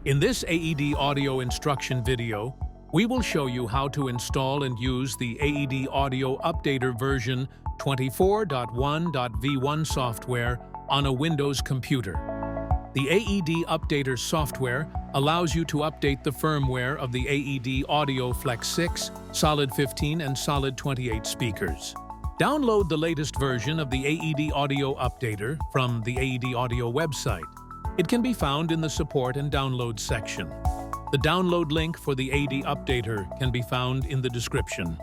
In this AED audio instruction video, we will show you how to install and use the AED Audio Updater version 24.1.v1 software on a Windows computer. The AED Updater software allows you to update the firmware of the AED Audio FLEX6, SOLID15 and SOLID28 speakers. Download the latest version of the AED Audio Updater from the AED Audio website. It can be found in the Support and Download section. The download link for the AED Updater can be found in the description.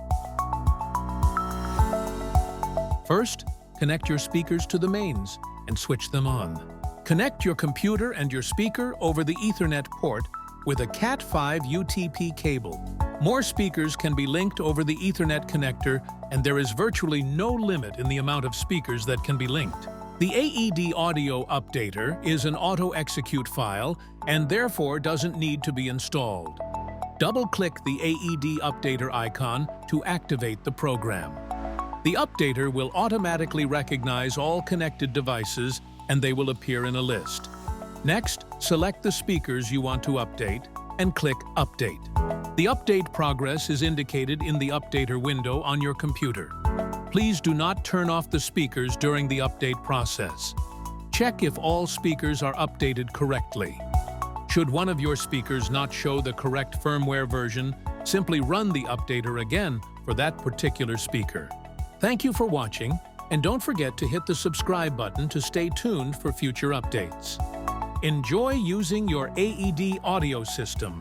First, connect your speakers to the mains and switch them on. Connect your computer and your speaker over the Ethernet port with a Cat5 UTP cable. More speakers can be linked over the Ethernet connector, and there is virtually no limit in the amount of speakers that can be linked. The AED Audio Updater is an auto-execute file and therefore doesn't need to be installed. Double-click the AED Updater icon to activate the program. The updater will automatically recognize all connected devices and they will appear in a list. Next, select the speakers you want to update and click Update. The update progress is indicated in the updater window on your computer. Please do not turn off the speakers during the update process. Check if all speakers are updated correctly. Should one of your speakers not show the correct firmware version, simply run the updater again for that particular speaker. Thank you for watching, and don't forget to hit the subscribe button to stay tuned for future updates. Enjoy using your AED audio system.